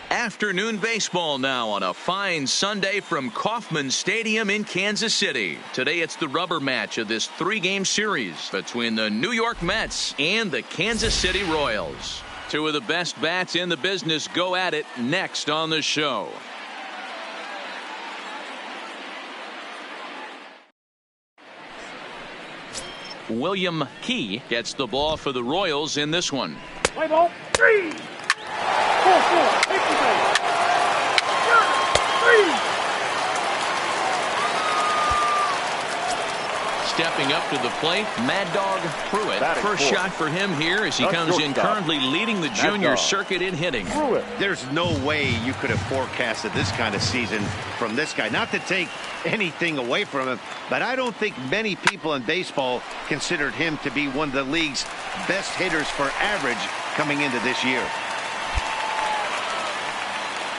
Afternoon baseball now on a fine Sunday from Kauffman Stadium in Kansas City. Today it's the rubber match of this three-game series between the New York Mets and the Kansas City Royals. Two of the best bats in the business go at it next on the show. William Key gets the ball for the Royals in this one. Play ball, 3. 4-4, take the base. 3. Stepping up to the plate, Mad Dog Pruitt. First shot for him here as he comes in currently leading the junior circuit in hitting. There's no way you could have forecasted this kind of season from this guy. Not to take anything away from him, but I don't think many people in baseball considered him to be one of the league's best hitters for average coming into this year.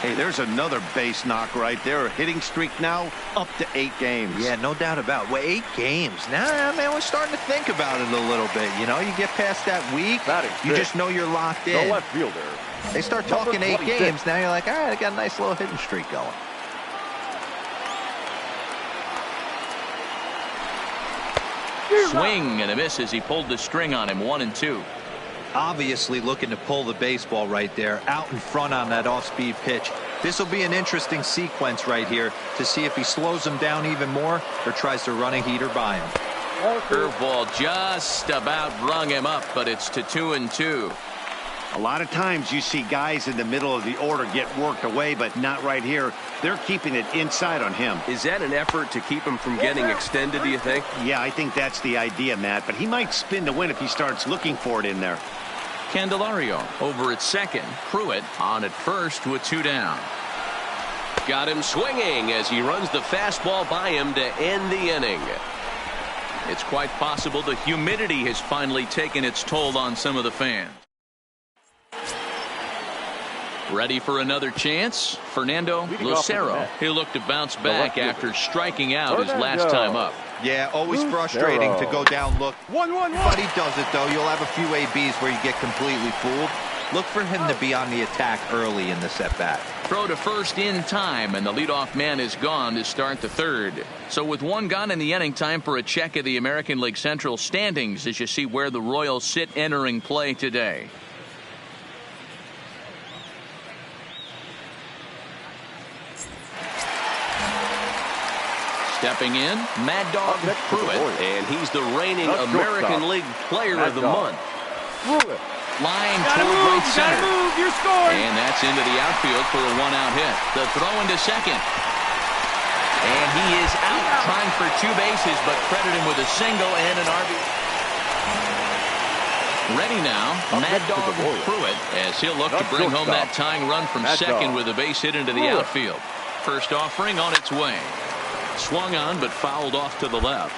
Hey, there's another base knock right there. A hitting streak now up to 8 games. Yeah, no doubt about it. Well, 8 games. Now, man, we're starting to think about it a little bit. You know, you get past that week, you just know you're locked in. No left fielder. They start talking 8 games. Now you're like, all right, I got a nice little hitting streak going. Swing and a miss as he pulled the string on him. 1-2. Obviously looking to pull the baseball right there out in front on that off-speed pitch. This will be an interesting sequence right here to see if he slows him down even more or tries to run a heater by him. Curveball just about rung him up, but it's to 2-2. A lot of times you see guys in the middle of the order get worked away, but not right here. They're keeping it inside on him. Is that an effort to keep him from getting extended, do you think? Yeah, I think that's the idea, Matt, but he might spin to win if he starts looking for it in there. Candelario over at second. Pruitt on at first with 2 down. Got him swinging as he runs the fastball by him to end the inning. It's quite possible the humidity has finally taken its toll on some of the fans. Ready for another chance? Fernando Lucero. He'll look to bounce back after striking out his last time up. Yeah, always frustrating to go down, look. 1-1-1. But he does it, though. You'll have a few ABs where you get completely fooled. Look for him to be on the attack early in the set-bat. Throw to first in time, and the leadoff man is gone to start the third. So with 1 gone in the inning, time for a check of the American League Central standings as you see where the Royals sit entering play today. Stepping in, Mad Dog Pruitt. And he's the reigning American League Player of the Month. Pruitt. Line Gotta toward move, right center. move, you're scoring. And that's into the outfield for a one-out hit. The throw into second. And he is out trying for 2 bases, but credit him with a single and an RB. Ready now, Mad Dog Pruitt, as he'll look to bring home that tying run from second with a base hit into the outfield. First offering on its way. Swung on, but fouled off to the left.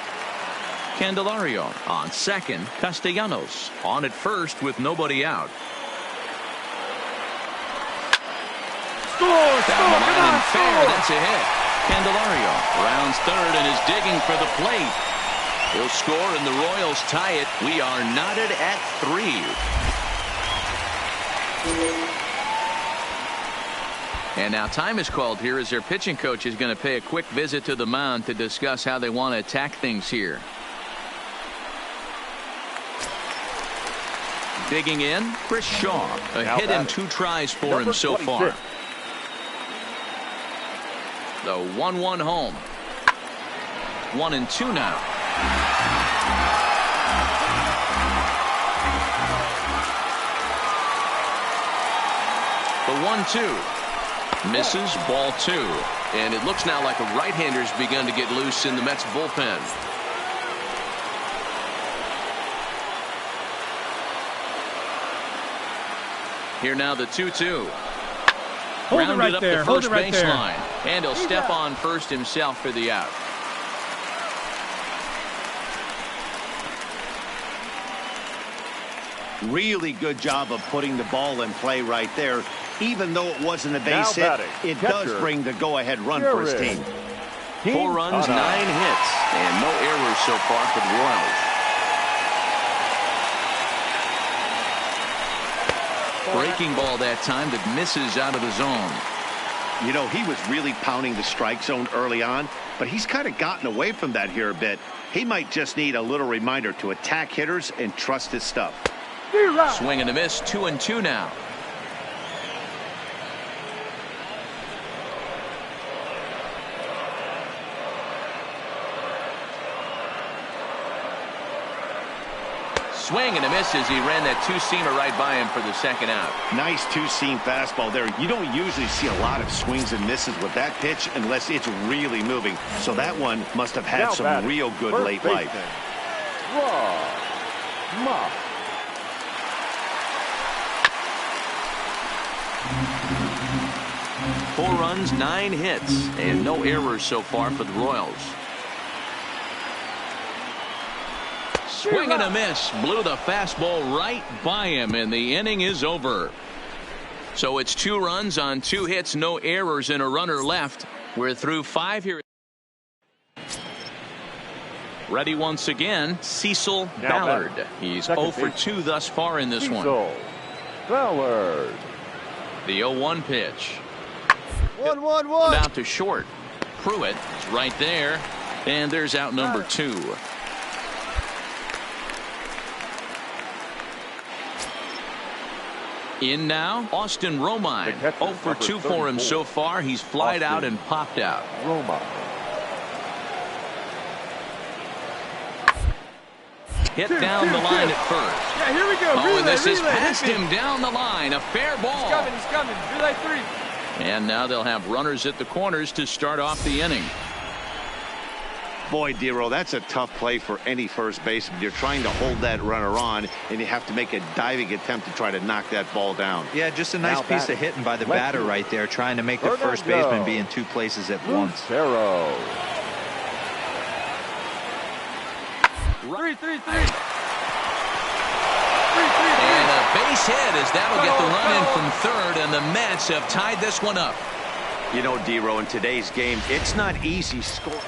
Candelario on second. Castellanos on at first with nobody out. Score, Down the line and fair. That's a hit. Candelario rounds third and is digging for the plate. He'll score and the Royals tie it. We are knotted at 3. And now time is called here as their pitching coach is going to pay a quick visit to the mound to discuss how they want to attack things here. Digging in, Chris Shaw. A hit and 2 tries for him so far. The 1-1 home. 1-2 now. The 1-2. Misses, ball 2. And it looks now like a right-hander's begun to get loose in the Mets bullpen. Here now the 2-2. Grounded up the first baseline. And he'll step on first himself for the out. Really good job of putting the ball in play right there. Even though it wasn't a base hit, it does bring the go-ahead run for his team. 4 runs, 9 hits, and no errors so far for the Royals. Breaking ball that time that misses out of the zone. You know, he was really pounding the strike zone early on, but he's kind of gotten away from that here a bit. He might just need a little reminder to attack hitters and trust his stuff. Swing and a miss, 2-2 now. Swing and a miss as he ran that 2-seamer right by him for the second out. Nice 2-seam fastball there. You don't usually see a lot of swings and misses with that pitch unless it's really moving. So that one must have had some real good late life. Four runs, 9 hits, and no errors so far for the Royals. Swing and a miss. Blew the fastball right by him, and the inning is over. So it's 2 runs on 2 hits, no errors, and a runner left. We're through 5 here. Ready once again, Cecil Ballard. He's 0 for 2 thus far in this one. Ballard. The 0-1 pitch. 1-1-1. Out to short. Pruitt is right there, and there's out number 2. In now, Austin Romine. 0 for 2 for him so far. He's flied out and popped out. Hit down the line at first. Yeah, here we go. Oh, and this is past him down the line. A fair ball. He's coming. Relay 3. And now they'll have runners at the corners to start off the inning. Boy, Dero, that's a tough play for any first baseman. You're trying to hold that runner on, and you have to make a diving attempt to try to knock that ball down. Yeah, just a nice piece of hitting by the batter right there, trying to make the first baseman be in 2 places at once. 3-3-3. And a base hit as that'll get the run in from third, and the Mets have tied this one up. You know, Dero, in today's game, it's not easy scoring.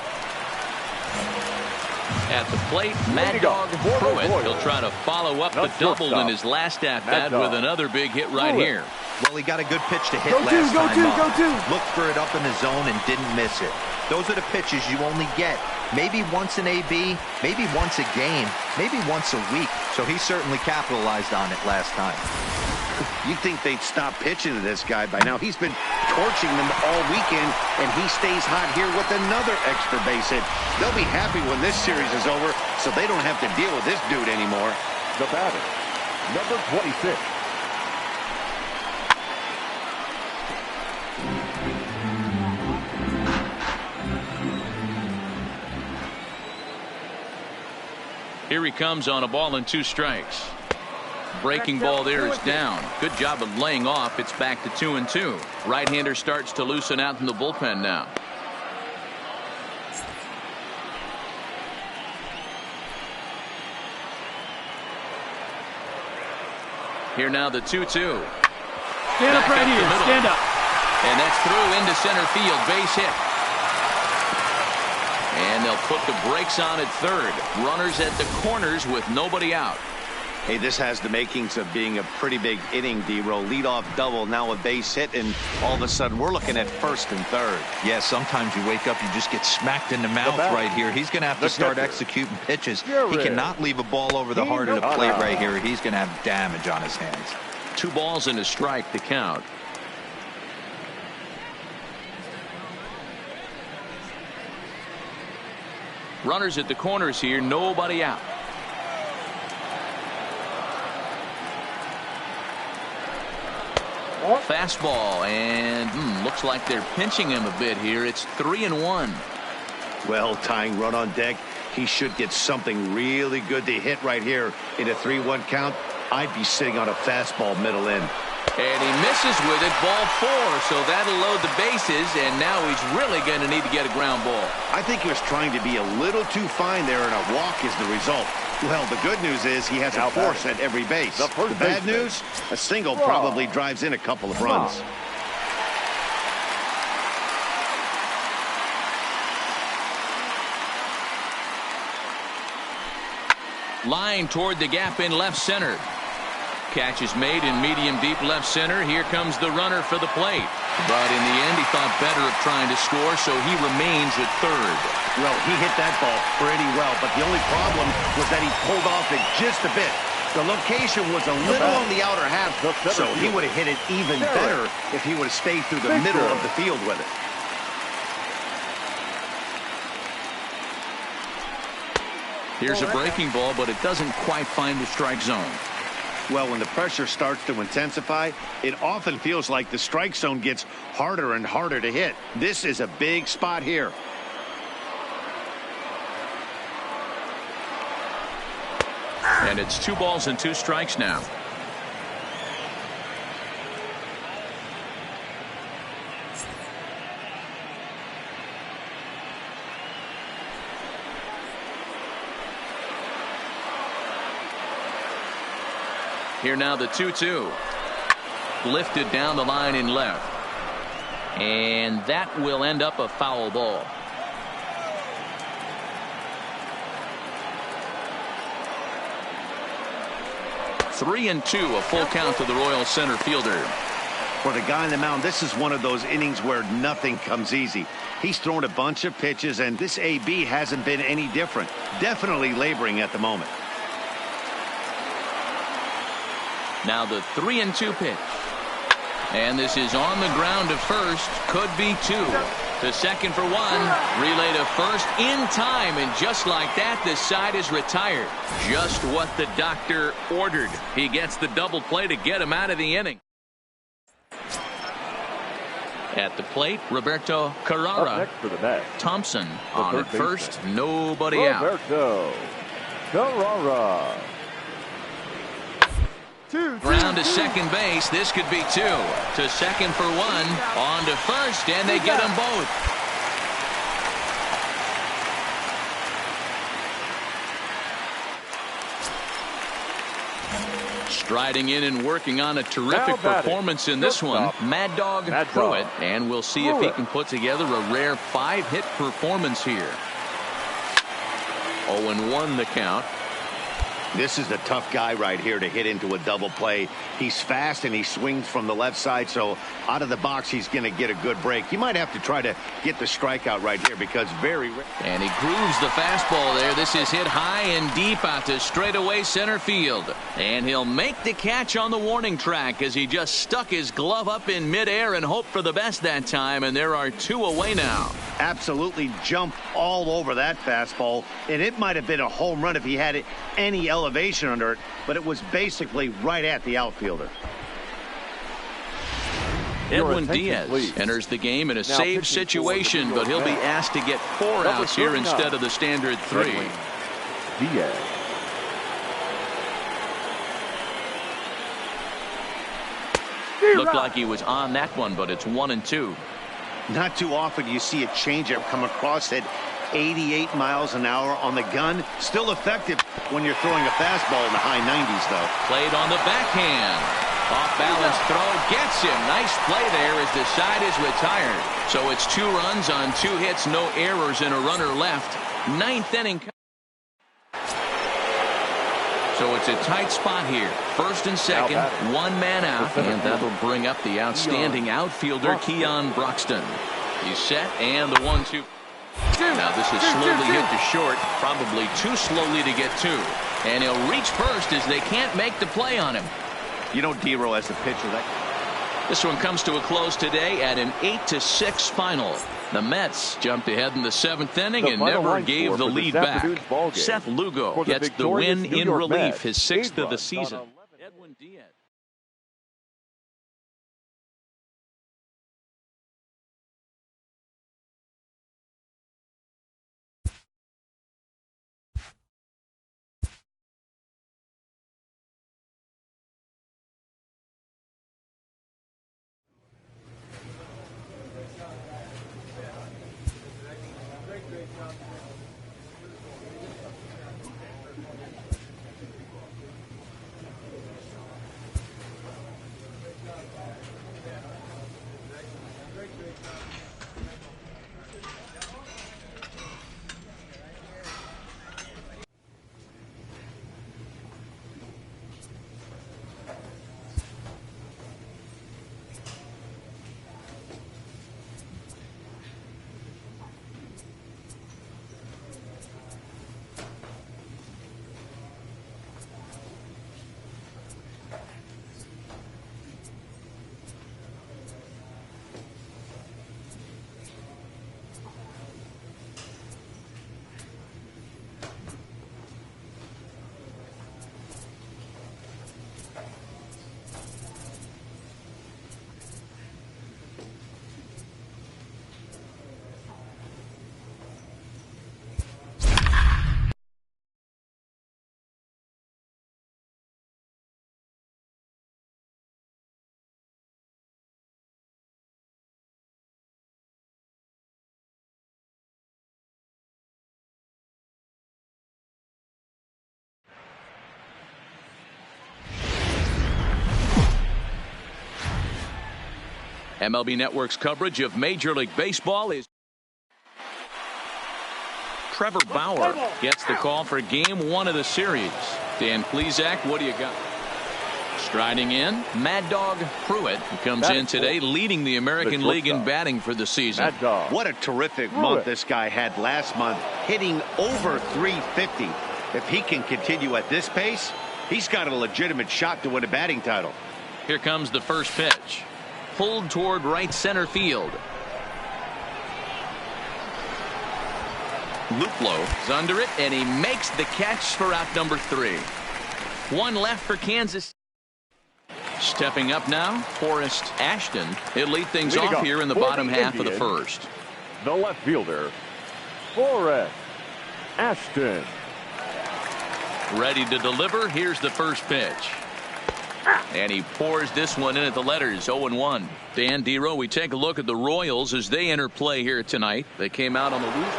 At the plate, Mad Dog Pruitt. He'll try to follow up the double in his last at-bat with another big hit right here. Well, he got a good pitch to hit last time up. Looked for it up in the zone and didn't miss it. Those are the pitches you only get maybe once an AB, maybe once a game, maybe once a week. So he certainly capitalized on it last time. You think they'd stop pitching to this guy by now. He's been torching them all weekend, and he stays hot here with another extra base hit. They'll be happy when this series is over, so they don't have to deal with this dude anymore. The batter, number 26. Here he comes on a ball and 2 strikes. Breaking ball there is down. Good job of laying off. It's back to 2-2. Right-hander starts to loosen out in the bullpen now. Here now the 2-2. Stand up right here. Stand up. And that's through into center field. Base hit. And they'll put the brakes on at third. Runners at the corners with nobody out. Hey, this has the makings of being a pretty big inning, D-Roll. Leadoff double, now a base hit, and all of a sudden we're looking at first and third. Yeah, sometimes you wake up, you just get smacked in the mouth right here. He's going to have to start executing pitches. He cannot leave a ball over the heart of the plate right here. He's going to have damage on his hands. 2 balls and a strike to count. Runners at the corners here, nobody out. Fastball, and looks like they're pinching him a bit here. It's 3-1. Well, tying run on deck. He should get something really good to hit right here in a 3-1 count. I'd be sitting on a fastball middle in. And he misses with it, ball 4, so that'll load the bases, and now he's really going to need to get a ground ball. I think he was trying to be a little too fine there, and a walk is the result. Well, the good news is he has a force at every base. The bad news, a single probably drives in a couple of runs. Line toward the gap in left center. Catch is made in medium deep left center. Here comes the runner for the plate. But in the end, he thought better of trying to score, so he remains at third. Well, he hit that ball pretty well, but the only problem was that he pulled off it just a bit. The location was a little on the outer half, so he would have hit it even better if he would have stayed through the middle of the field with it. Here's a breaking ball, but it doesn't quite find the strike zone. Well, when the pressure starts to intensify, it often feels like the strike zone gets harder and harder to hit. This is a big spot here. And it's 2 balls and 2 strikes now. Here now the 2-2. Lifted down the line in left. And that will end up a foul ball. Three and 2, a full count to the Royal center fielder. For the guy on the mound, this is one of those innings where nothing comes easy. He's thrown a bunch of pitches, and this AB hasn't been any different. Definitely laboring at the moment. Now the 3-2 pitch. And this is on the ground to first. Could be 2. To second for 1. Relay to first in time. And just like that, the side is retired. Just what the doctor ordered. He gets the double play to get him out of the inning. At the plate, Roberto Carrara. Next for the Mets, Thompson on at first. Nobody Roberto Carrara. Ground to second base. This could be 2. To second for 1. On to first, and they get them both. Striding in and working on a terrific performance in this one, Mad Dog Pruitt. And we'll see if he can put together a rare 5-hit performance here. 0-1 the count. This is a tough guy right here to hit into a double play. He's fast and he swings from the left side, so out of the box he's going to get a good break. He might have to try to get the strikeout right here because and he grooves the fastball there. This is hit high and deep out to straightaway center field. And he'll make the catch on the warning track as he just stuck his glove up in midair and hoped for the best that time, and there are 2 away now. Absolutely jumped all over that fastball, and it might have been a home run if he had any elevation under it, but it was basically right at the outfielder. Edwin Diaz enters the game in a save situation, but he'll be asked to get 4 outs here instead of the standard 3. Diaz. Looked like he was on that one, but it's 1-2. Not too often you see a changeup come across at 88 miles an hour on the gun. Still effective when you're throwing a fastball in the high 90s, though. Played on the backhand. Off balance throw gets him. Nice play there as the side is retired. So it's 2 runs on 2 hits, no errors, and a runner left. 9th inning. So it's a tight spot here. First and second, 1 man out, and that'll bring up the outstanding outfielder, Keon Broxton. He's set, and the 1-2. Now this is slowly hit to short, probably too slowly to get 2. And he'll reach first as they can't make the play on him. You know, Dero as the pitcher. This one comes to a close today at an 8-6 final. The Mets jumped ahead in the 7th inning and never gave the lead back. Seth Lugo gets the win in relief, his 6th of the season. Edwin Diaz. MLB Network's coverage of Major League Baseball is Trevor Bauer gets the call for game 1 of the series. Dan Plesac, what do you got? Striding in, Mad Dog Pruitt, who comes in today leading the American League in batting for the season. What a terrific month this guy had last month, hitting over 350. If he can continue at this pace, he's got a legitimate shot to win a batting title. Here comes the first pitch. Pulled toward right center field. Luplow is under it, and he makes the catch for out number 3. 1 left for Kansas. Stepping up now, Forrest Ashton. He'll lead things off here in the bottom half of the first. The left fielder, Forrest Ashton. Ready to deliver. Here's the first pitch. And he pours this one in at the letters. 0-1. Dan Dero, we take a look at the Royals as they enter play here tonight. They came out on the roof.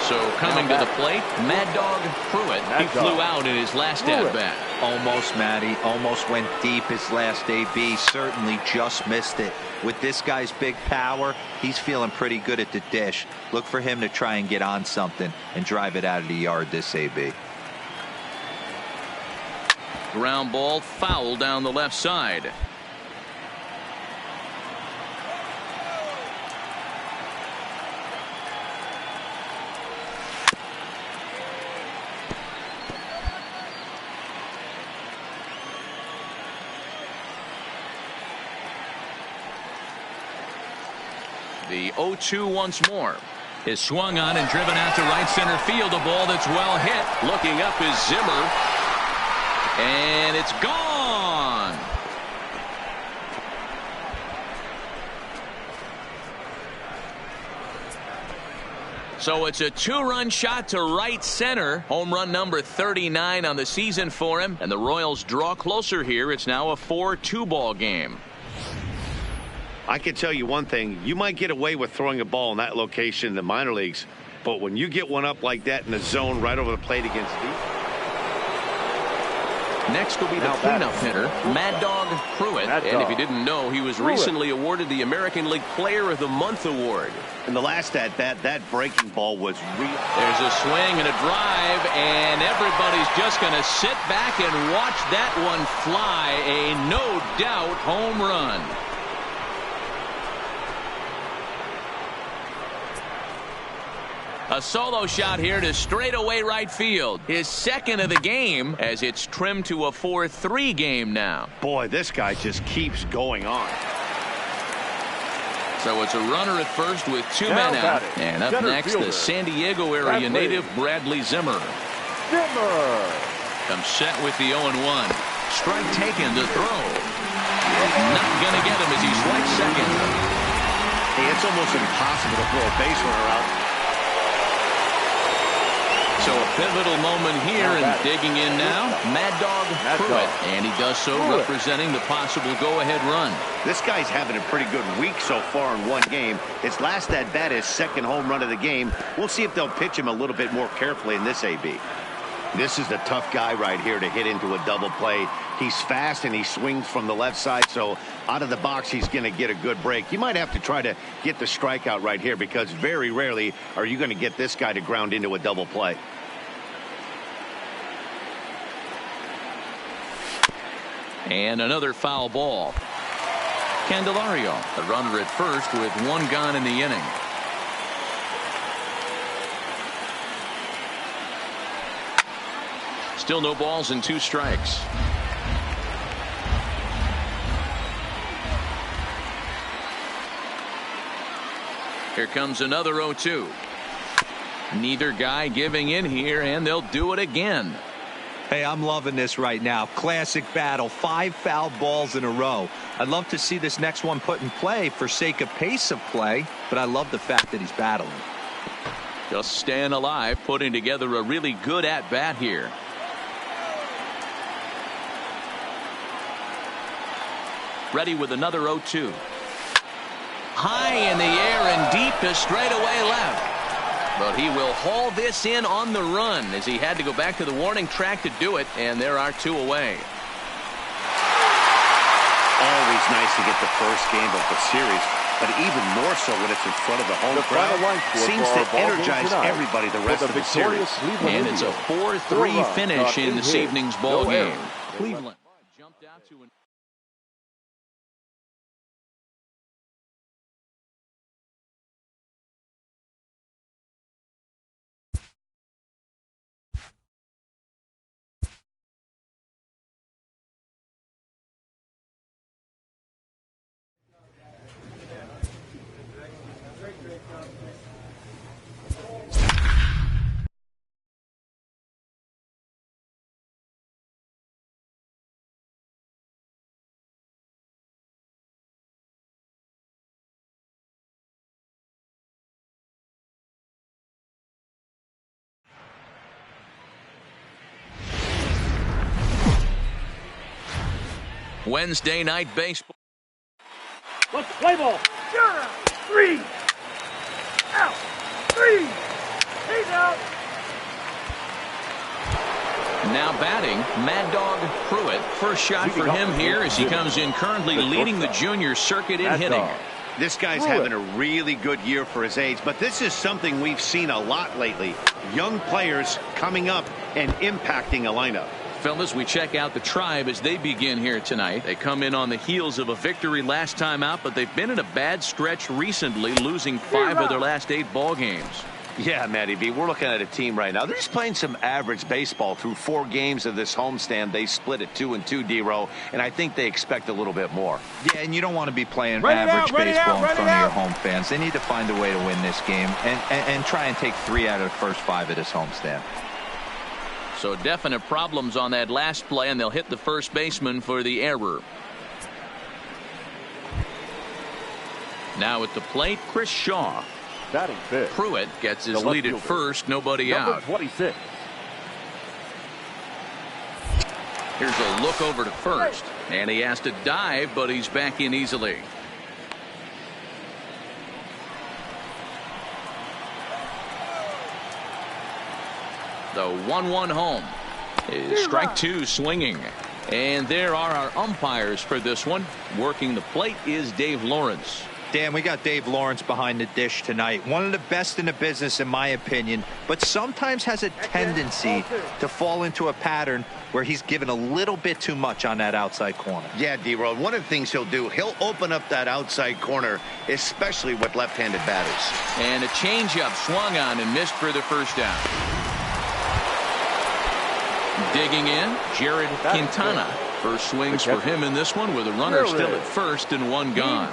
So coming to the plate, Mad Dog Pruitt. He flew out in his last at-bat. Almost, Matty. Almost went deep his last AB. Certainly just missed it. With this guy's big power, he's feeling pretty good at the dish. Look for him to try and get on something and drive it out of the yard this AB. Ground ball foul down the left side. The 0-2 once more is swung on and driven out to right center field. A ball that's well hit. Looking up is Zimmer. And it's gone. So it's a 2-run shot to right center. Home run number 39 on the season for him. And the Royals draw closer here. It's now a 4-2 ball game. I can tell you one thing. You might get away with throwing a ball in that location in the minor leagues. But when you get one up like that in the zone right over the plate against defense. Next will be the cleanup hitter, Mad Dog Pruitt. And if you didn't know, he was recently awarded the American League Player of the Month award. In the last at-bat, that breaking ball was real. There's a swing and a drive, and everybody's just going to sit back and watch that one fly. A no-doubt home run. A solo shot here to straightaway right field. His second of the game as it's trimmed to a 4-3 game now. Boy, this guy just keeps going on. So it's a runner at first with 2 men out. And up next, the San Diego area native Bradley Zimmer. Comes set with the 0-1. Strike taken to throw. Not going to get him as he swipes second. Hey, it's almost impossible to throw a base runner out. So a pivotal moment here, and digging in now, Mad Dog Pruitt. And he does so representing the possible go-ahead run. This guy's having a pretty good week so far in one game. His last at-bat is second home run of the game. We'll see if they'll pitch him a little bit more carefully in this AB. This is the tough guy right here to hit into a double play. He's fast and he swings from the left side, so out of the box he's going to get a good break. You might have to try to get the strikeout right here because very rarely are you going to get this guy to ground into a double play. And another foul ball. Candelario, the runner at first with 1 gone in the inning. Still no balls and 2 strikes. Here comes another 0-2. Neither guy giving in here, and they'll do it again. Hey, I'm loving this right now. Classic battle. 5 foul balls in a row. I'd love to see this next one put in play for sake of pace of play, but I love the fact that he's battling. Just staying alive, putting together a really good at-bat here. Ready with another 0-2. High in the air and deep to straightaway left. But he will haul this in on the run as he had to go back to the warning track to do it, and there are 2 away. Always nice to get the first game of the series, but even more so when it's in front of the home crowd. Seems to energize everybody the rest of the series. And it's a 4-3 finish in this evening's ball game. Cleveland jumped out to an Wednesday night baseball. Let's play ball. 3 out. 3. Now batting, Mad Dog Pruitt. First shot for him here as he comes in currently leading the junior circuit in hitting. This guy's having a really good year for his age, but this is something we've seen a lot lately. Young players coming up and impacting a lineup. Fellas, we check out the Tribe as they begin here tonight. They come in on the heels of a victory last time out, but they've been in a bad stretch recently, losing 5 of their last 8 ball games. Yeah, Matty B, we're looking at a team right now. They're just playing some average baseball through 4 games of this homestand. They split at 2-2, D-Row, and I think they expect a little bit more. Yeah, and you don't want to be playing average baseball in front of your home fans. They need to find a way to win this game and try and take 3 out of the first 5 of this homestand. So definite problems on that last play, and they'll hit the first baseman for the error. Now at the plate, Chris Shaw. Batting fifth. Pruitt gets his lead at first, nobody out. 26. Here's a look over to first, and he has to dive, but he's back in easily. The 1-1 home is strike 2 swinging. And there are our umpires for this one. Working the plate is Dave Lawrence. Dan, we got Dave Lawrence behind the dish tonight. One of the best in the business, in my opinion, but sometimes has a tendency to fall into a pattern where he's given a little bit too much on that outside corner. Yeah, D-Row, one of the things he'll do, he'll open up that outside corner, especially with left-handed batters. And a changeup swung on and missed for the first down. Digging in, Jared Quintana. First swings for him in this one with a runner still at first and 1 gone.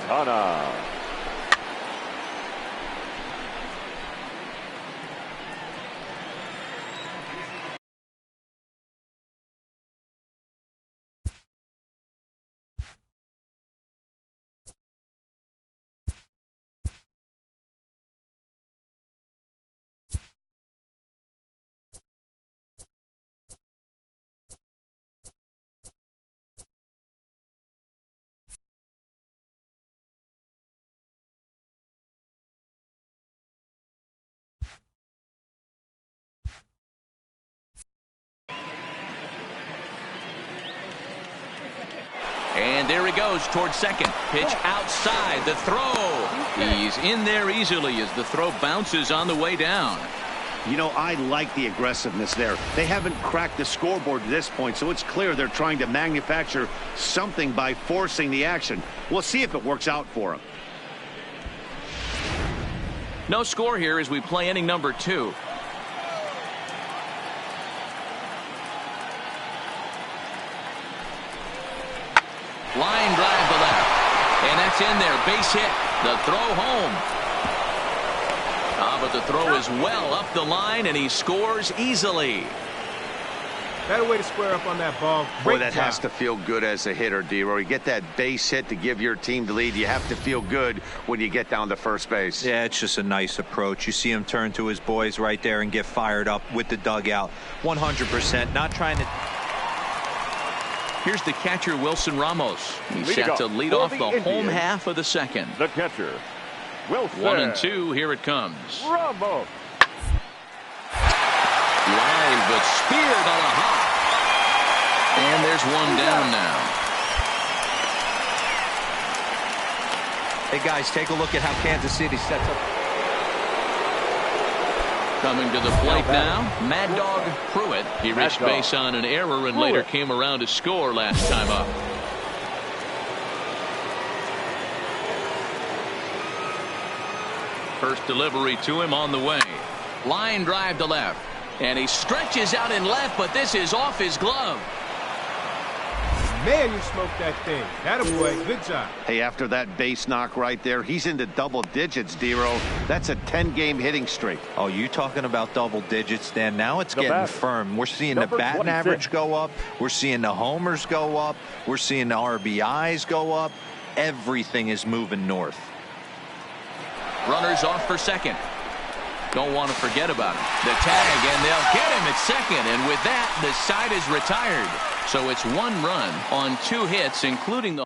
And there he goes towards second. Pitch outside. The throw. He's in there easily as the throw bounces on the way down. You know, I like the aggressiveness there. They haven't cracked the scoreboard to this point, so it's clear they're trying to manufacture something by forcing the action. We'll see if it works out for them. No score here as we play inning number 2. Line drive to left. And that's in there. Base hit. The throw home. But the throw is well up the line, and he scores easily. Better way to square up on that ball. Boy, that has to feel good as a hitter, D-Row. You get that base hit to give your team the lead. You have to feel good when you get down to first base. Yeah, it's just a nice approach. You see him turn to his boys right there and get fired up with the dugout. 100%. Not trying to... Here's the catcher, Wilson Ramos. He's set to lead off the home half of the second. The catcher, Wilson. 1-2. Here it comes. Ramos. Line, but speared on a hop. And there's one down now. Hey, guys, take a look at how Kansas City sets up. Coming to the plate now, Mad Dog Pruitt. He reached base on an error and later came around to score last time up. First delivery to him on the way. Line drive to left. And he stretches out in left, but this is off his glove. Man, you smoked that thing. Attaboy. Good job. Hey, after that base knock right there, he's into double digits, D-Row. That's a 10-game hitting streak. Oh, you talking about double digits, Dan? Now it's getting firm. We're seeing the batting average go up. We're seeing the homers go up. We're seeing the RBIs go up. Everything is moving north. Runners off for second. Don't want to forget about him. The tag, and they'll get him at second. And with that, the side is retired. So it's 1 run on 2 hits, including the...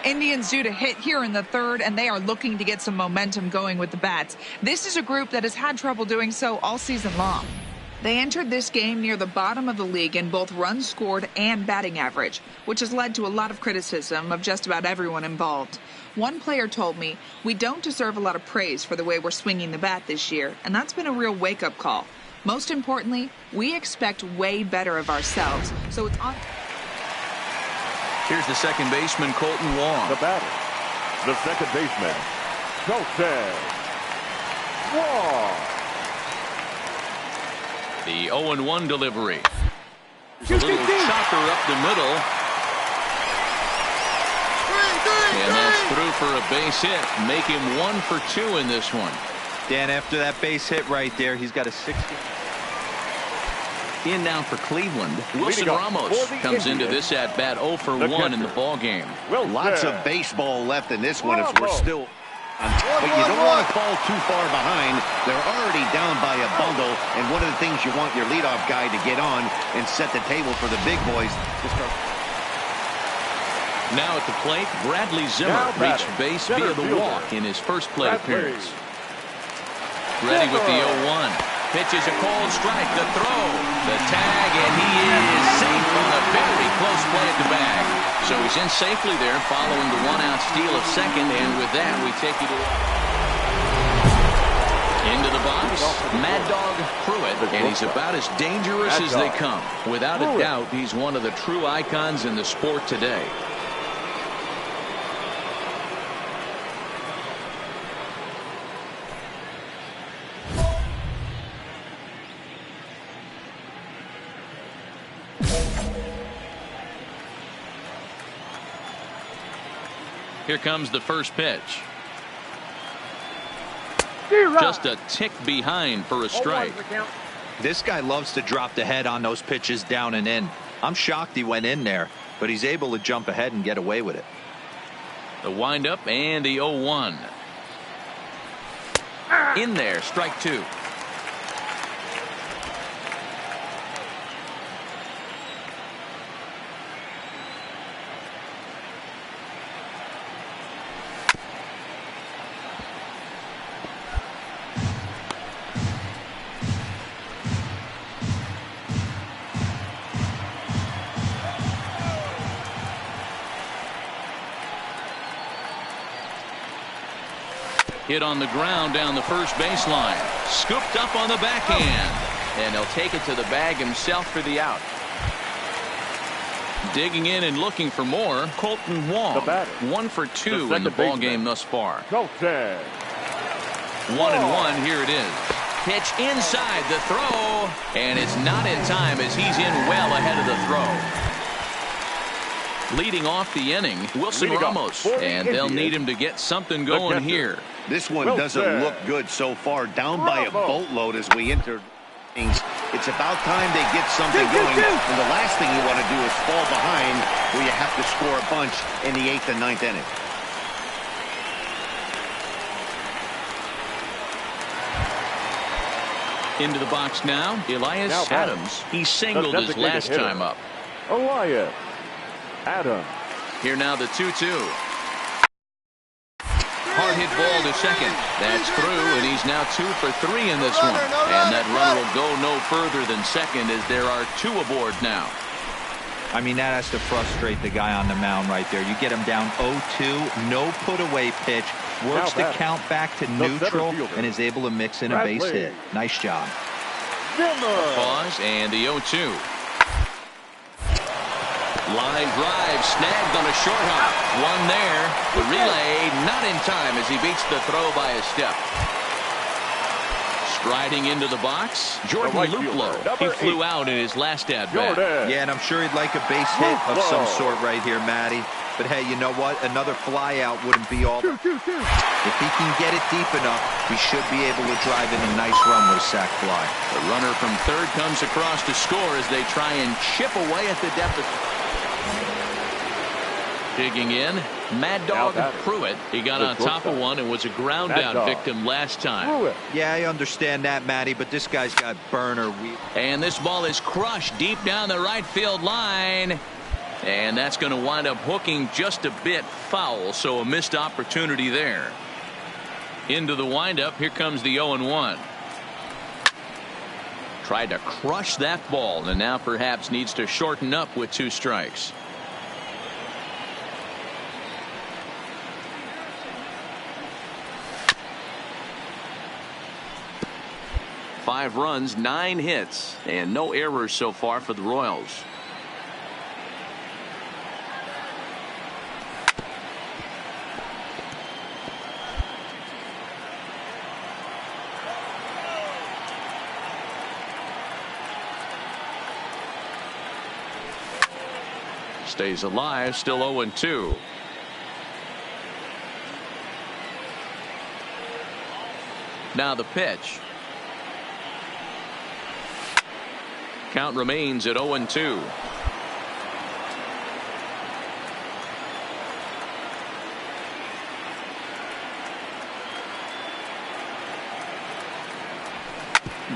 Indians due to hit here in the third, and they are looking to get some momentum going with the bats. This is a group that has had trouble doing so all season long. They entered this game near the bottom of the league in both runs scored and batting average, which has led to a lot of criticism of just about everyone involved. One player told me, "We don't deserve a lot of praise for the way we're swinging the bat this year," and that's been a real wake-up call. Most importantly, we expect way better of ourselves, so it's on. Here's the second baseman, Colton Wong. The batter, the second baseman, Colton Wong. The 0-1 delivery. A little chopper up the middle. And that's through for a base hit. Make him 1 for 2 in this one. Dan, after that base hit right there, he's got a 60. In now for Cleveland, Wilson Ramos comes into this at bat 0 for 1 in the ball game. Lots of baseball left in this one if we're still. But you don't want to fall too far behind. They're already down by a bundle, and one of the things you want your leadoff guy to get on and set the table for the big boys to start. Now at the plate, Bradley Zimmer reached base via the walk in his first plate appearance. Ready with the 0-1. Pitches a cold strike, the throw, the tag, and he is safe on a very close play at the bag. So he's in safely there following the 1-out steal of second, and with that we take you to into the box, Mad Dog Pruitt, and he's about as dangerous as they come. Without a doubt, he's one of the true icons in the sport today. Here comes the first pitch. Just a tick behind for a strike. This guy loves to drop the head on those pitches down and in. I'm shocked he went in there, but he's able to jump ahead and get away with it. The windup and the 0-1. In there, strike 2. Hit on the ground down the first baseline. Scooped up on the backhand. And he'll take it to the bag himself for the out. Digging in and looking for more, Colton Wong. 1 for 2 in the ball game thus far. 1-1, here it is. Pitch inside the throw. And it's not in time as he's in well ahead of the throw. Leading off the inning, Wilson Ramos, and they'll need him to get something going here. This one doesn't look good so far. Down by a boatload as we enter innings. It's about time they get something going. And the last thing you want to do is fall behind where you have to score a bunch in the 8th and 9th inning. Into the box now, Elias Adams. He singled his last time up. Elias Adams. Here now the 2-2. Hard hit ball to second. That's through, and he's now 2 for 3 in this one. And that runner will go no further than second as there are 2 aboard now. I mean, that has to frustrate the guy on the mound right there. You get him down 0-2, no put away pitch, works the count back to neutral, and is able to mix in a base hit. Nice job. Pause and the 0-2. Line drive snagged on a short hop. One there. The relay not in time as he beats the throw by a step. Striding into the box, Jordan Luplow. He flew out in his last at-bat. Yeah, and I'm sure he'd like a base hit of some sort right here, Matty. But hey, you know what? Another fly out wouldn't be all. If he can get it deep enough, he should be able to drive in a nice run with a sac fly. The runner from third comes across to score as they try and chip away at the deficit. Digging in, Mad Dog Pruitt. He got on top of one and was a ground out victim last time. Yeah, I understand that, Matty, but this guy's got burner. And this ball is crushed deep down the right field line. And that's going to wind up hooking just a bit foul, so a missed opportunity there. Into the windup, here comes the 0-1. Tried to crush that ball, and now perhaps needs to shorten up with 2 strikes. Five runs, 9 hits, and no errors so far for the Royals. Stays alive, still 0-2. Now the pitch. Count remains at 0-2.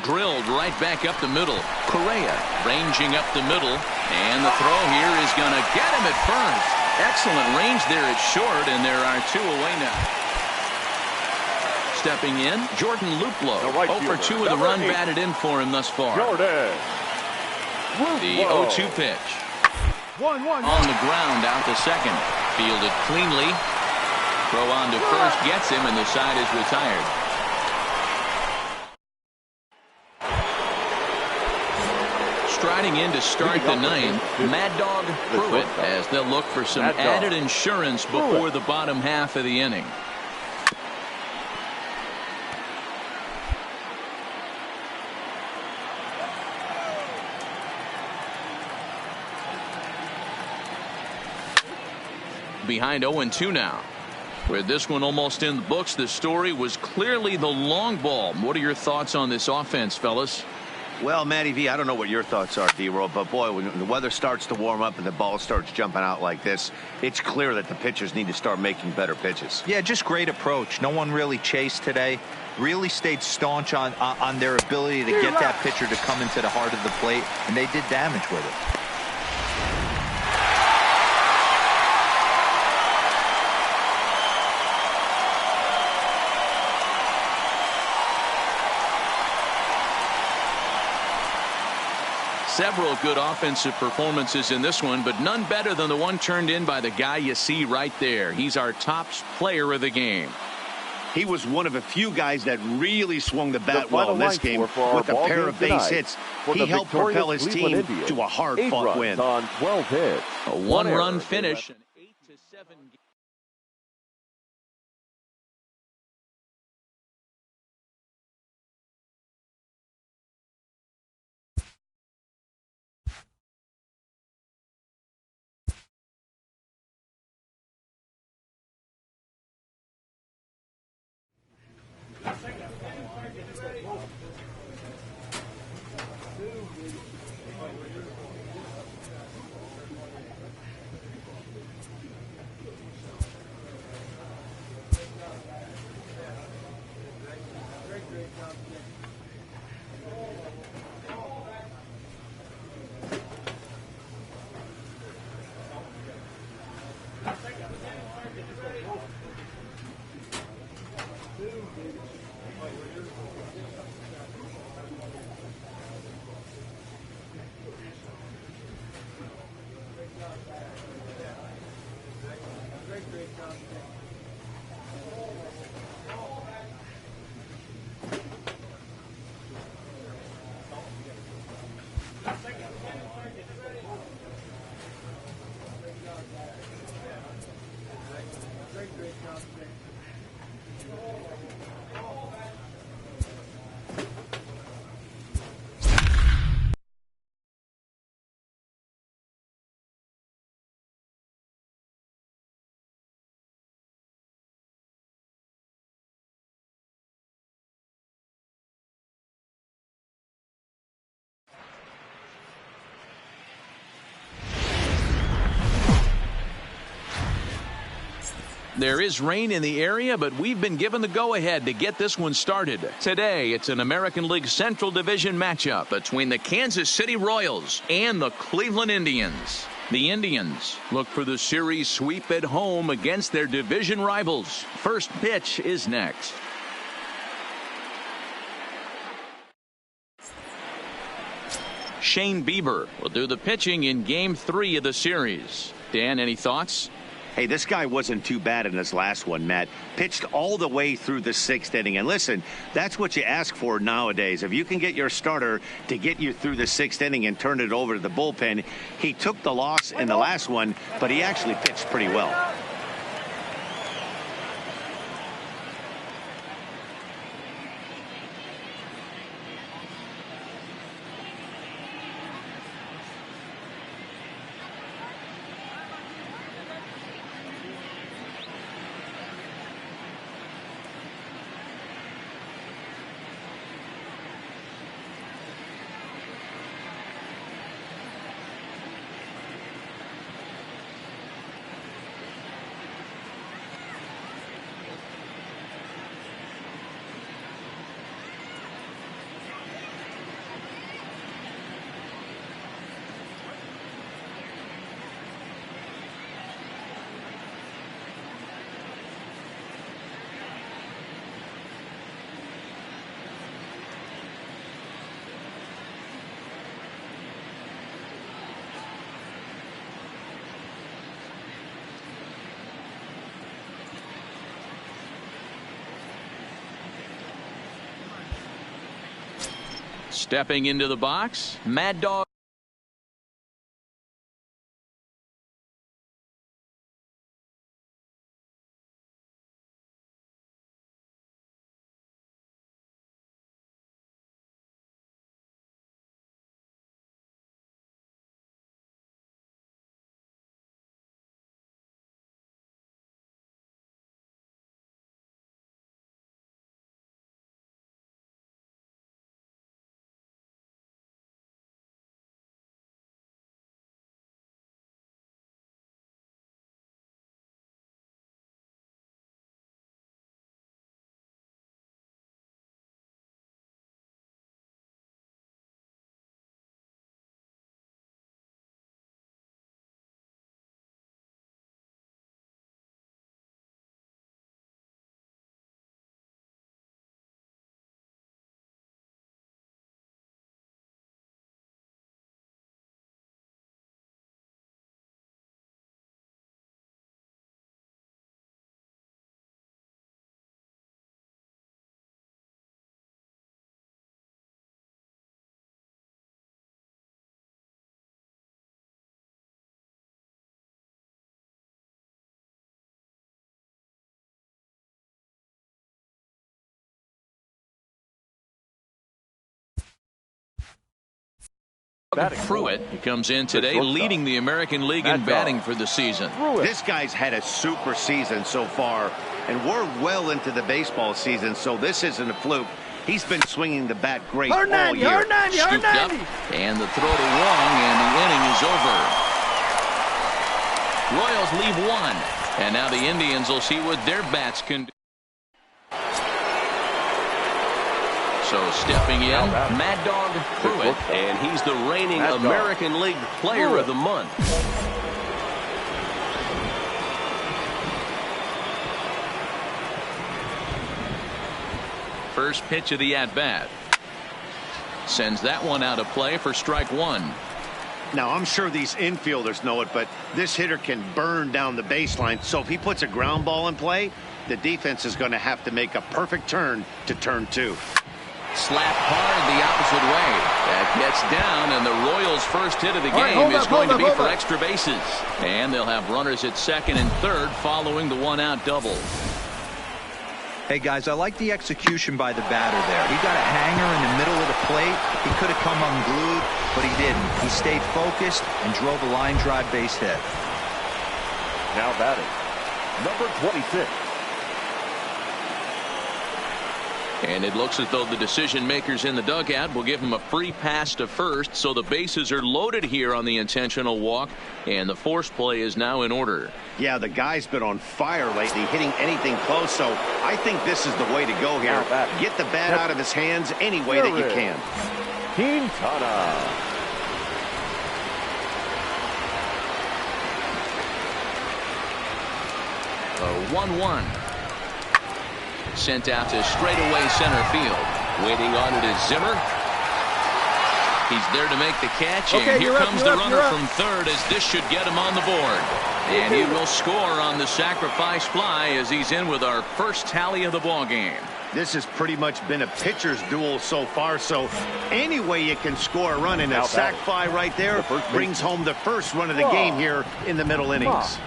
Drilled right back up the middle. Correa ranging up the middle, and the throw here is going to get him at first. Excellent range there at short, and there are 2 away now. Stepping in, Jordan Luplow. 0 for 2 with a run batted in for him thus far. Jordan. The 0-2 pitch. 1-1. On the ground, out to second. Fielded cleanly. Throw on to first gets him, and the side is retired. Striding in to start the 9th, Mad Dog Pruitt, as they'll look for some added insurance before the bottom half of the inning. Behind 0-2 now. With this one almost in the books, the story was clearly the long ball. What are your thoughts on this offense, fellas? Well, Matty V, I don't know what your thoughts are, D-Roll, but boy, when the weather starts to warm up and the ball starts jumping out like this, it's clear that the pitchers need to start making better pitches. Yeah, just great approach. No one really chased today. Really stayed staunch on their ability to get that pitcher to come into the heart of the plate, and they did damage with it. Several good offensive performances in this one, but none better than the one turned in by the guy you see right there. He's our top player of the game. He was one of a few guys that really swung the bat well in this game with a pair of base hits. He helped propel his team to a hard-fought win. On 12 hits. A one-run finish. An 8-7 game. There is rain in the area, but we've been given the go-ahead to get this one started. Today, it's an American League Central Division matchup between the Kansas City Royals and the Cleveland Indians. The Indians look for the series sweep at home against their division rivals. First pitch is next. Shane Bieber will do the pitching in Game 3 of the series. Dan, any thoughts? Hey, this guy wasn't too bad in his last one, Matt. Pitched all the way through the 6th inning. And listen, that's what you ask for nowadays. If you can get your starter to get you through the 6th inning and turn it over to the bullpen. He took the loss in the last one, but he actually pitched pretty well. Stepping into the box, Mad Dog. Pruitt, he comes in today leading the American League in batting for the season. This guy's had a super season so far, and we're well into the baseball season, so this isn't a fluke. He's been swinging the bat great all year. Scooped up, and the throw to Wong, and the inning is over. Royals leave one, and now the Indians will see what their bats can do. So stepping in, Mad Dog Pruitt, and he's the reigning American League Player of the Month. First pitch of the at-bat. Sends that one out of play for strike one. Now, I'm sure these infielders know it, but this hitter can burn down the baseline. So if he puts a ground ball in play, the defense is going to have to make a perfect turn to turn two. Slap hard the opposite way. That gets down, and the Royals' first hit of the game is going to be for extra bases. And they'll have runners at second and third following the one-out double. Hey, guys, I like the execution by the batter there. He got a hanger in the middle of the plate. He could have come unglued, but he didn't. He stayed focused and drove a line drive base hit. Now batting, number 26. And it looks as though the decision makers in the dugout will give him a free pass to first, so the bases are loaded here on the intentional walk, and the force play is now in order. Yeah, the guy's been on fire lately, hitting anything close, so I think this is the way to go here. Get the bat out of his hands any way that you can. The 1-1. Sent out to straightaway center field. Waiting on it is Zimmer. He's there to make the catch, and here comes the runner from third as this should get him on the board. And he will score on the sacrifice fly as he's in with our first tally of the ball game. This has pretty much been a pitcher's duel so far, so any way you can score a run, in a sac fly right there brings home the first run of the game here in the middle innings.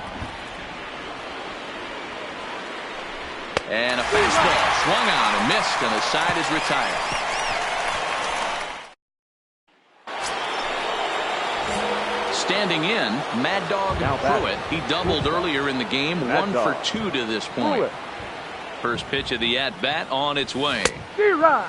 And a fastball swung on and missed, and the side is retired. Standing in, Mad Dog Pruitt. He doubled earlier in the game, 1 for 2 to this point. First pitch of the at-bat on its way.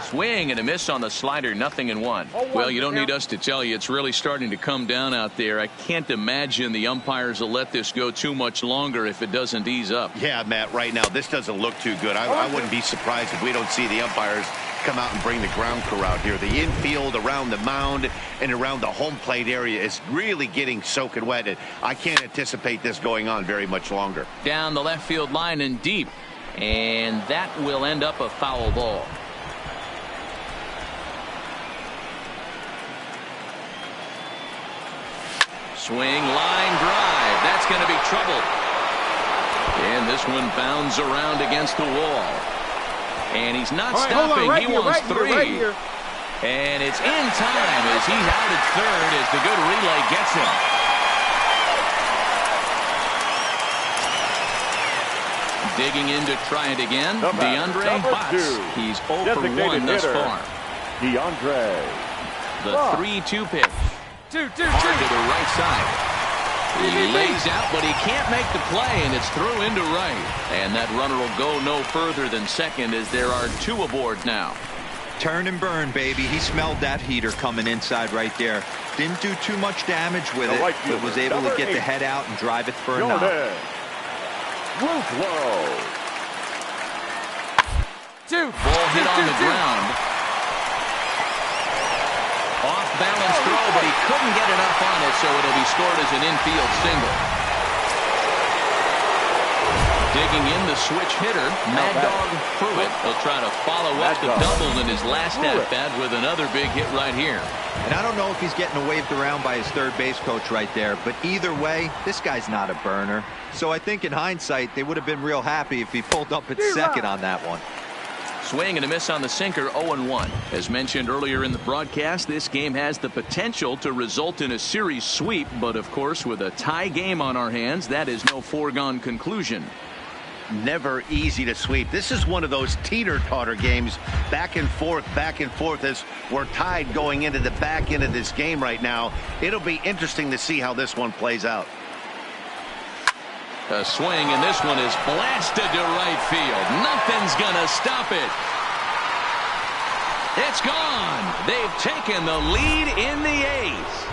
Swing and a miss on the slider, 0-1. Well, you don't need us to tell you, it's really starting to come down out there. I can't imagine the umpires will let this go too much longer if it doesn't ease up. Yeah, Matt, right now, this doesn't look too good. I wouldn't be surprised if we don't see the umpires come out and bring the ground crew out here. The infield, around the mound, and around the home plate area is really getting soaking wet. And I can't anticipate this going on very much longer. Down the left field line and deep. And that will end up a foul ball. Swing, line drive. That's going to be trouble. And this one bounds around against the wall. And he's not stopping. He wants 3. And it's in time as he's out at third as the good relay gets him. Digging in to try it again. DeAndre Watts. He's 0 for 1 thus far. DeAndre. The 3-2 pitch. Hard to the right side. He lays out, but he can't make the play, and it's through into right. And that runner will go no further than second as there are 2 aboard now. Turn and burn, baby. He smelled that heater coming inside right there. Didn't do too much damage with it, but was able to get the head out and drive it for a knock. Ball hit on the ground. Off balance throw, but he couldn't get enough on it, so it'll be scored as an infield single. Digging in, the switch hitter, Mad Dog Pruitt. He'll try to follow up the double in his last at-bat with another big hit right here. And I don't know if he's getting waved around by his third base coach right there, but either way, this guy's not a burner. So I think in hindsight, they would have been real happy if he pulled up at second on that one. Swing and a miss on the sinker, 0-1. As mentioned earlier in the broadcast, this game has the potential to result in a series sweep, but of course, with a tie game on our hands, that is no foregone conclusion. Never easy to sweep. This is one of those teeter-totter games, back and forth as we're tied going into the back end of this game right now. It'll be interesting to see how this one plays out. A swing, and this one is blasted to right field. Nothing's gonna stop it. It's gone. They've taken the lead in the 8th.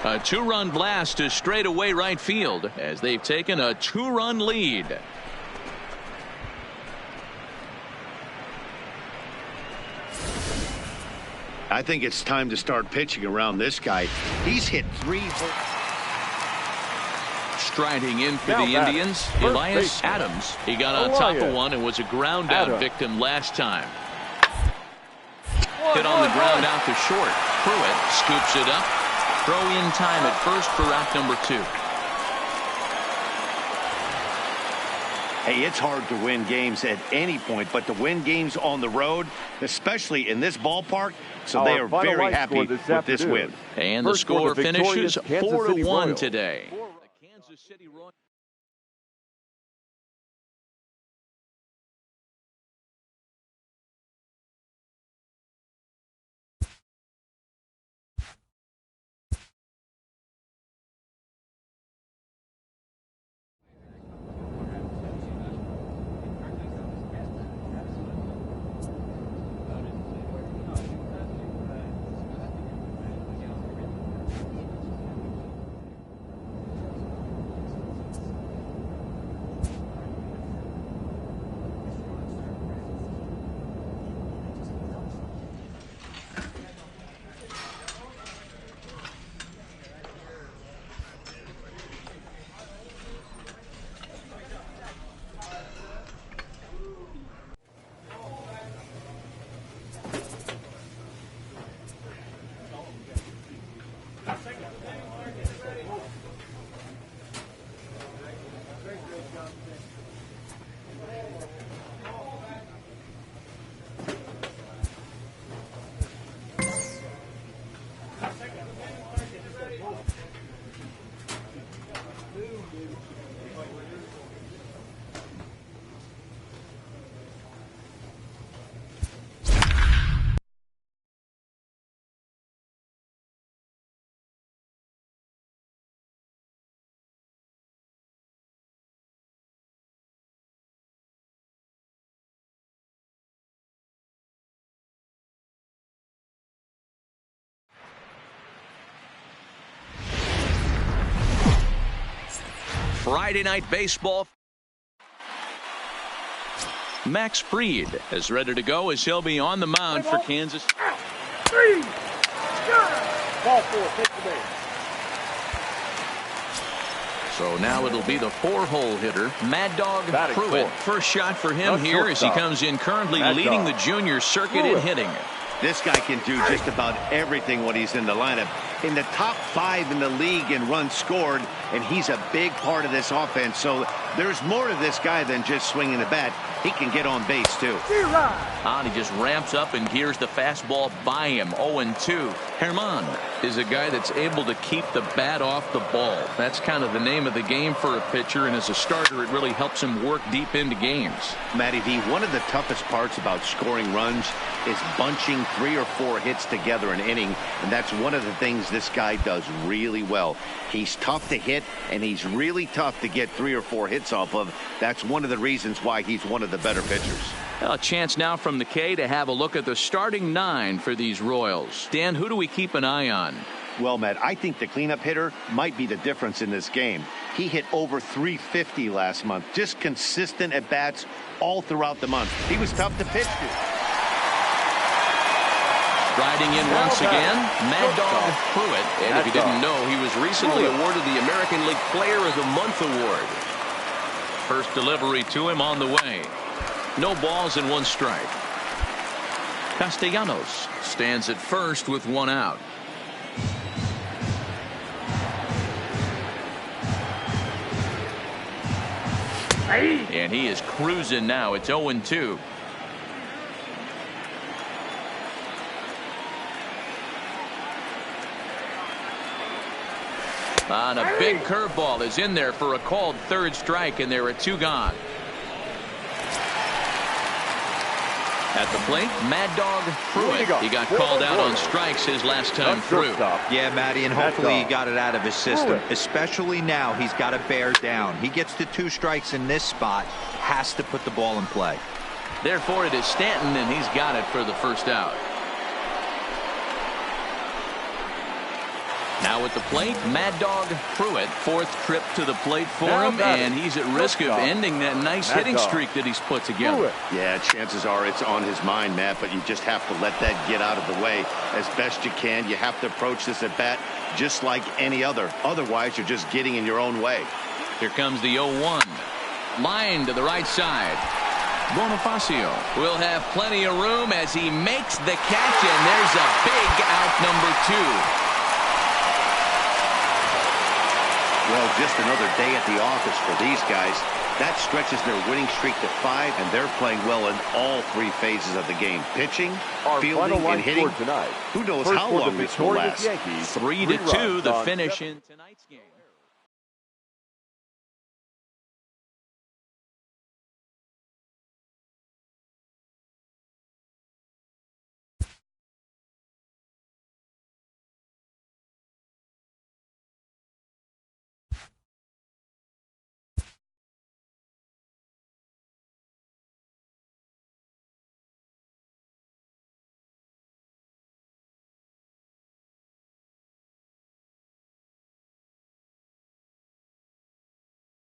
A 2-run blast to straightaway right field as they've taken a 2-run lead. I think it's time to start pitching around this guy. He's hit 3. Striding in for the Indians, Elias Adams. He got on top of one and was a ground out victim last time. Hit on the ground out to short. Pruitt scoops it up. Throw in time at first for out number 2. Hey, it's hard to win games at any point, but to win games on the road, especially in this ballpark, so they are very happy with this win. And the score finishes 4-1 today. The Kansas City Royals. Friday Night Baseball. Max Fried is ready to go as he'll be on the mound for Kansas. 3. Ball 4. Take the base. So now it'll be the 4-hole hitter, Mad Dog Pruitt. First shot for him here as he comes in currently leading the junior circuit in hitting. This guy can do just about everything when he's in the lineup. In the top 5 in the league in runs scored, and he's a big part of this offense. So there's more to this guy than just swinging the bat. He can get on base, too. And he just ramps up and gears the fastball by him. 0-2. Herman is a guy that's able to keep the bat off the ball. That's kind of the name of the game for a pitcher, and as a starter, it really helps him work deep into games. Matty V, one of the toughest parts about scoring runs is bunching 3 or 4 hits together an inning, and that's one of the things this guy does really well. He's tough to hit, and he's really tough to get 3 or 4 hits off of. That's one of the reasons why he's one of the better pitchers. A chance now from the K to have a look at the starting 9 for these Royals. Dan, who do we keep an eye on? Well, Matt, I think the cleanup hitter might be the difference in this game. He hit over 350 last month. Just consistent at bats all throughout the month. He was tough to pitch to. Riding in once again, Mad Dog Pruitt. And if you didn't know, he was recently awarded the American League Player of the Month award. First delivery to him on the way. No balls and 1 strike. Castellanos stands at first with 1 out. And he is cruising now. It's 0-2. And a big curveball is in there for a called 3rd strike, and there are 2 gone. At the plate, Mad Dog Pruitt. He got called out on strikes his last time through. Yeah, Matty, and hopefully he got it out of his system. Especially now, he's got to bear down. He gets to 2 strikes in this spot, has to put the ball in play. Therefore, it is Stanton, and he's got it for the first out. Now at the plate, Mad Dog Pruitt. 4th trip to the plate for him, and he's at risk of ending that nice hitting streak that he's put together. Yeah, chances are it's on his mind, Matt, but you just have to let that get out of the way as best you can. You have to approach this at bat just like any other. Otherwise, you're just getting in your own way. Here comes the 0-1. Line to the right side. Bonifacio will have plenty of room as he makes the catch, and there's a big out number 2. Well, just another day at the office for these guys. That stretches their winning streak to 5, and they're playing well in all 3 phases of the game. Pitching, fielding, and hitting. Who knows how long this will last. 3-2 the finish in tonight's game.